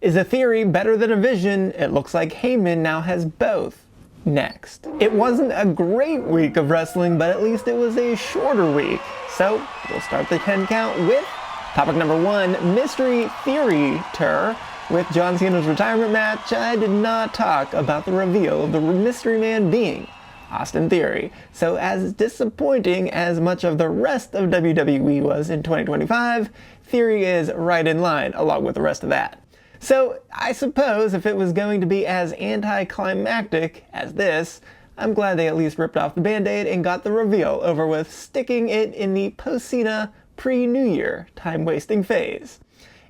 Is a theory better than a vision? It looks like Heyman now has both. Next. It wasn't a great week of wrestling, but at least it was a shorter week. So, we'll start the 10 count with topic number 1, Mystery THEORY-Ter. With John Cena's retirement match, I did not talk about the reveal of the mystery man being Austin Theory. So as disappointing as much of the rest of WWE was in 2025, Theory is right in line along with the rest of that. So I suppose if it was going to be as anticlimactic as this, I'm glad they at least ripped off the band-aid and got the reveal over with, sticking it in the post-Cena pre-New Year time-wasting phase.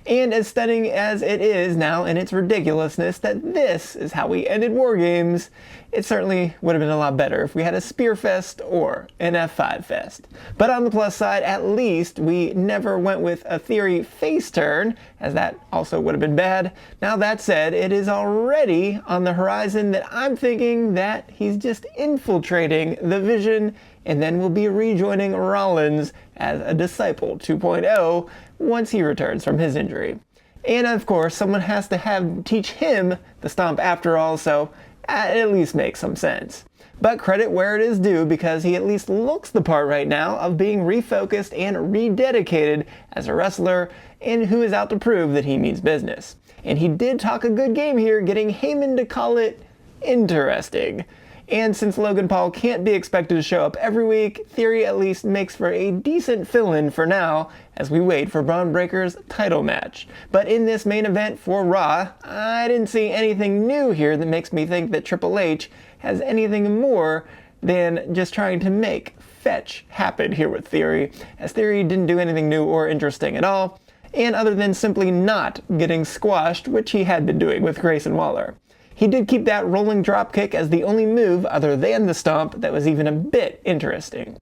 And as stunning as it is now in its ridiculousness that this is how we ended War Games, it certainly would have been a lot better if we had a Spear Fest or an F5 Fest. But on the plus side, at least we never went with a Theory face turn, as that also would have been bad. Now that said, it is already on the horizon that I'm thinking that he's just infiltrating the Vision and then will be rejoining Rollins as a Disciple 2.0 once he returns from his injury. And of course, someone has to teach him the stomp after all, so it at least makes some sense. But credit where it is due, because he at least looks the part right now of being refocused and rededicated as a wrestler and who is out to prove that he means business. And he did talk a good game here, getting Heyman to call it interesting. And since Logan Paul can't be expected to show up every week, Theory at least makes for a decent fill-in for now as we wait for Braun Breaker's title match. But in this main event for Raw, I didn't see anything new here that makes me think that Triple H has anything more than just trying to make fetch happen here with Theory, as Theory didn't do anything new or interesting at all, and other than simply not getting squashed, which he had been doing with Grayson Waller. He did keep that rolling dropkick as the only move other than the stomp that was even a bit interesting.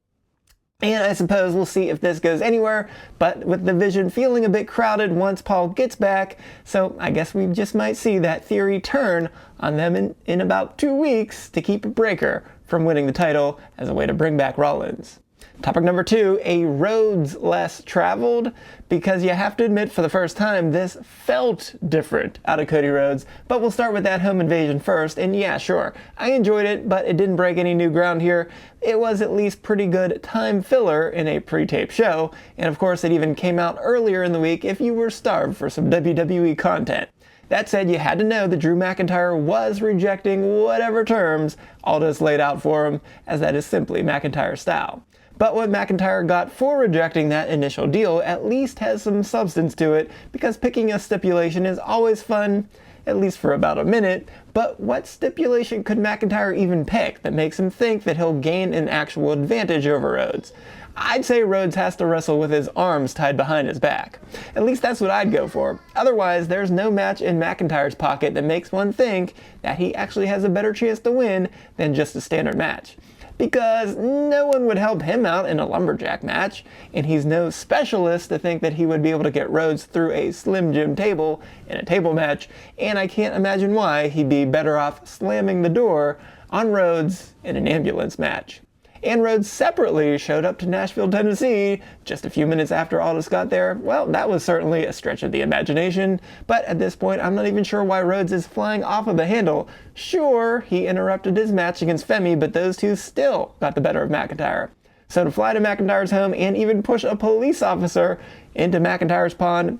And I suppose we'll see if this goes anywhere, but with the Vision feeling a bit crowded once Paul gets back, so I guess we just might see that Theory turn on them in about 2 weeks to keep Breaker from winning the title as a way to bring back Rollins. Topic number 2, a Rhodes less traveled, because you have to admit for the first time this felt different out of Cody Rhodes, but we'll start with that home invasion first, and yeah, sure, I enjoyed it, but it didn't break any new ground here. It was at least pretty good time filler in a pre-tape show, and of course it even came out earlier in the week if you were starved for some WWE content. That said, you had to know that Drew McIntyre was rejecting whatever terms Aldis laid out for him, as that is simply McIntyre's style. But what McIntyre got for rejecting that initial deal at least has some substance to it, because picking a stipulation is always fun, at least for about a minute, but what stipulation could McIntyre even pick that makes him think that he'll gain an actual advantage over Rhodes? I'd say Rhodes has to wrestle with his arms tied behind his back. At least that's what I'd go for. Otherwise, there's no match in McIntyre's pocket that makes one think that he actually has a better chance to win than just a standard match. Because no one would help him out in a lumberjack match, and he's no specialist to think that he would be able to get Rhodes through a Slim Jim table in a table match, and I can't imagine why he'd be better off slamming the door on Rhodes in an ambulance match. And Rhodes separately showed up to Nashville, Tennessee just a few minutes after Aldis got there. Well, that was certainly a stretch of the imagination, but at this point I'm not even sure why Rhodes is flying off of the handle. Sure, he interrupted his match against Femi, but those two still got the better of McIntyre. So to fly to McIntyre's home and even push a police officer into McIntyre's pond,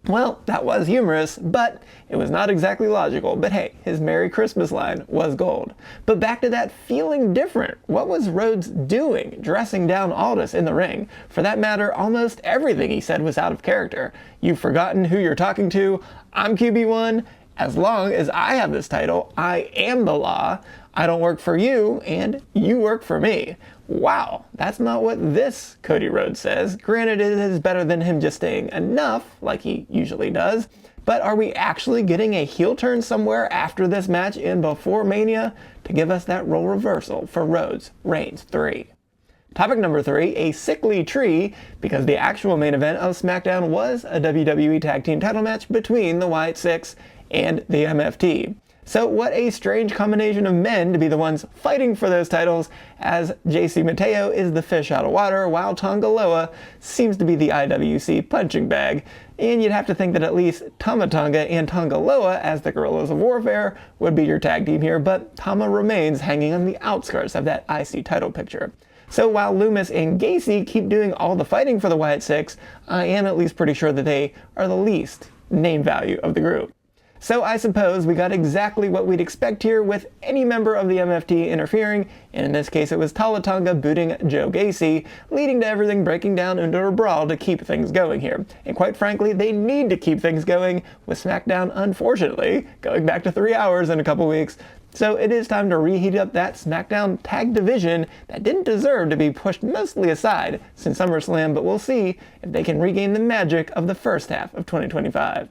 well, that was humorous, but it was not exactly logical. But hey, his Merry Christmas line was gold. But back to that feeling different. What was Rhodes doing, dressing down Aldis in the ring? For that matter, almost everything he said was out of character. You've forgotten who you're talking to. I'm QB1. As long as I have this title, I am the law. I don't work for you, and you work for me. Wow, that's not what this Cody Rhodes says. Granted, it is better than him just saying enough, like he usually does. But are we actually getting a heel turn somewhere after this match and before Mania to give us that role reversal for Rhodes Reigns 3? Topic number 3, a sickly tree, because the actual main event of SmackDown was a WWE Tag Team title match between the Wyatt Six and the MFT. So what a strange combination of men to be the ones fighting for those titles, as JC Mateo is the fish out of water, while Tonga Loa seems to be the IWC punching bag. And you'd have to think that at least Tama Tonga and Tonga Loa, as the Guerrillas of Warfare, would be your tag team here, but Tama remains hanging on the outskirts of that IC title picture. So while Loomis and Gacy keep doing all the fighting for the Wyatt Six, I am at least pretty sure that they are the least name value of the group. So I suppose we got exactly what we'd expect here, with any member of the MFT interfering, and in this case it was Tama Tonga booting Joe Gacy, leading to everything breaking down into a brawl to keep things going here. And quite frankly, they need to keep things going, with SmackDown, unfortunately, going back to 3 hours in a couple weeks. So it is time to reheat up that SmackDown tag division that didn't deserve to be pushed mostly aside since SummerSlam, but we'll see if they can regain the magic of the first half of 2025.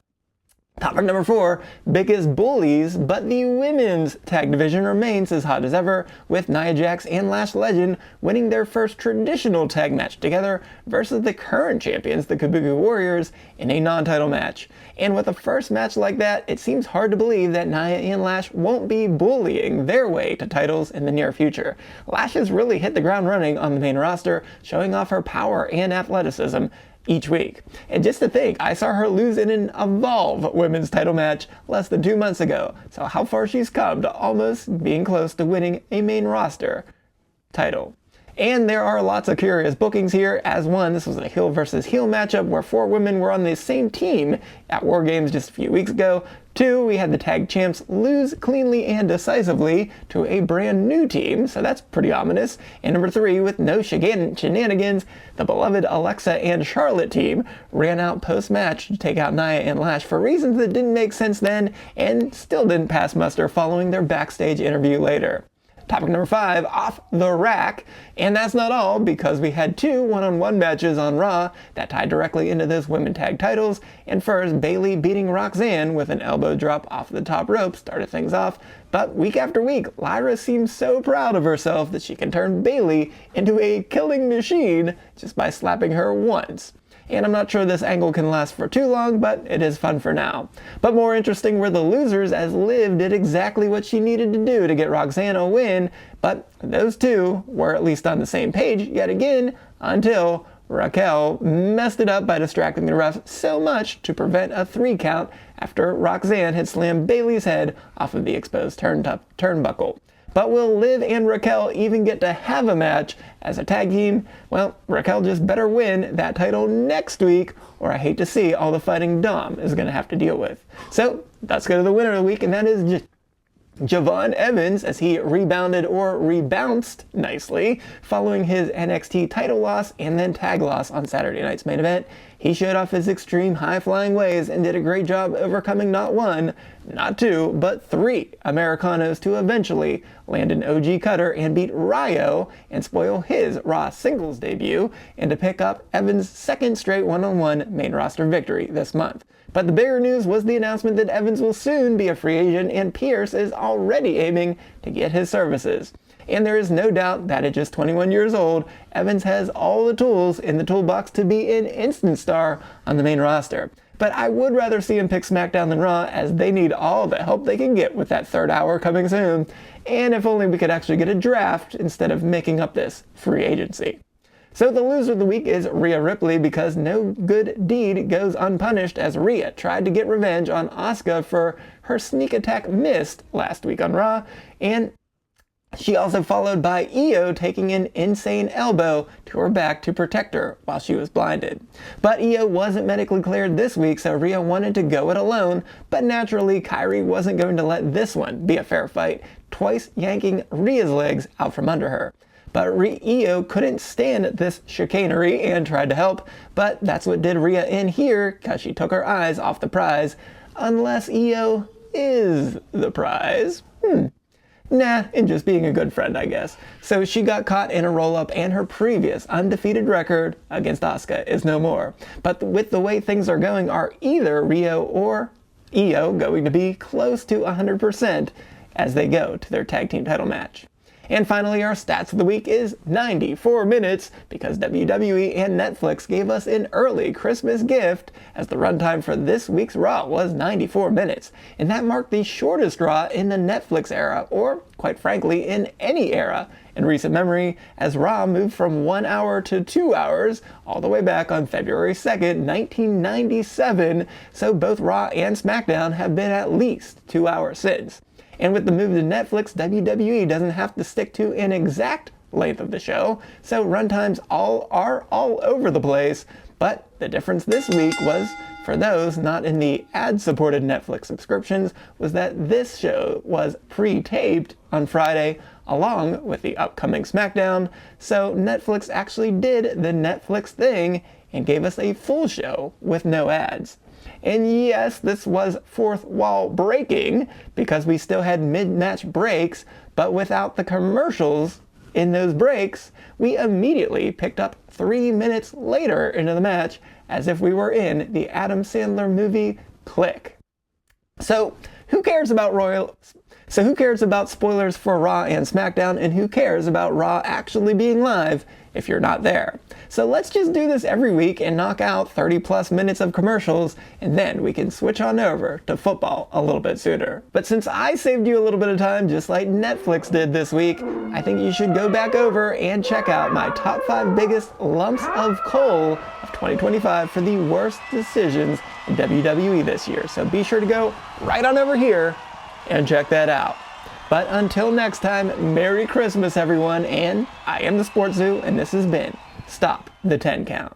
Topic number 4, biggest bullies, but the women's tag division remains as hot as ever, with Nia Jax and Lash Legend winning their first traditional tag match together versus the current champions, the Kabuki Warriors, in a non-title match. And with a first match like that, it seems hard to believe that Nia and Lash won't be bullying their way to titles in the near future. Lash has really hit the ground running on the main roster, showing off her power and athleticism each week. And just to think, I saw her lose in an Evolve women's title match less than 2 months ago. So how far she's come to almost being close to winning a main roster title. And there are lots of curious bookings here. As one, this was a heel versus heel matchup where 4 women were on the same team at War Games just a few weeks ago. 2, we had the tag champs lose cleanly and decisively to a brand new team, so that's pretty ominous. And number 3, with no shenanigans, the beloved Alexa and Charlotte team ran out post-match to take out Nia and Lash for reasons that didn't make sense then and still didn't pass muster following their backstage interview later. Topic number 5, off the rack. And that's not all, because we had 2 one-on-one matches on Raw that tied directly into those women tag titles. And first, Bayley beating Roxanne with an elbow drop off the top rope started things off. But week after week, Lyra seems so proud of herself that she can turn Bayley into a killing machine just by slapping her once. And I'm not sure this angle can last for too long, but it is fun for now. But more interesting were the losers, as Liv did exactly what she needed to do to get Roxanne a win, but those two were at least on the same page yet again until Raquel messed it up by distracting the ref so much to prevent a 3 count after Roxanne had slammed Bayley's head off of the exposed turnbuckle. But will Liv and Raquel even get to have a match as a tag team? Well, Raquel just better win that title next week, or I hate to see all the fighting Dom is going to have to deal with. So let's go to the winner of the week, and that is Javon Evans, as he rebounded or rebounced nicely following his NXT title loss and then tag loss on Saturday night's main event. He showed off his extreme high-flying ways and did a great job overcoming not 1, not 2, but 3 Americanos to eventually land an OG cutter and beat Ryo and spoil his Raw singles debut, and to pick up Evans' second straight one-on-one main roster victory this month. But the bigger news was the announcement that Evans will soon be a free agent, and Pierce is already aiming to get his services. And there is no doubt that at just 21 years old, Evans has all the tools in the toolbox to be an instant star on the main roster. But I would rather see him pick SmackDown than Raw, as they need all the help they can get with that 3rd hour coming soon. And if only we could actually get a draft instead of making up this free agency. So the loser of the week is Rhea Ripley, because no good deed goes unpunished, as Rhea tried to get revenge on Asuka for her sneak attack missed last week on Raw, and she also followed by Io taking an insane elbow to her back to protect her while she was blinded. But Io wasn't medically cleared this week, so Rhea wanted to go it alone, but naturally Kairi wasn't going to let this one be a fair fight, twice yanking Rhea's legs out from under her. But Io couldn't stand this chicanery and tried to help, but that's what did Rhea in here, because she took her eyes off the prize. Unless Io is the prize. Nah, and just being a good friend, I guess. So she got caught in a roll-up, and her previous undefeated record against Asuka is no more. But with the way things are going, are either Rio or Io going to be close to 100% as they go to their tag team title match? And finally, our stats of the week is 94 minutes, because WWE and Netflix gave us an early Christmas gift, as the runtime for this week's Raw was 94 minutes, and that marked the shortest Raw in the Netflix era, or, quite frankly, in any era in recent memory, as Raw moved from 1 hour to 2 hours, all the way back on February 2nd, 1997, so both Raw and SmackDown have been at least 2 hours since. And with the move to Netflix, WWE doesn't have to stick to an exact length of the show, so runtimes are all over the place, but the difference this week was, for those not in the ad-supported Netflix subscriptions, was that this show was pre-taped on Friday along with the upcoming SmackDown, so Netflix actually did the Netflix thing and gave us a full show with no ads. And yes, this was fourth wall breaking, because we still had mid-match breaks, but without the commercials in those breaks, we immediately picked up 3 minutes later into the match, as if we were in the Adam Sandler movie Click. So who cares about spoilers for Raw and SmackDown, and who cares about Raw actually being live if you're not there? So let's just do this every week and knock out 30 plus minutes of commercials, and then we can switch on over to football a little bit sooner. But since I saved you a little bit of time, just like Netflix did this week, I think you should go back over and check out my top 5 biggest lumps of coal of 2025 for the worst decisions in WWE this year. So be sure to go right on over here and check that out. But until next time, Merry Christmas everyone, and I am the SportsZu, and this has been Stop the 10 Count.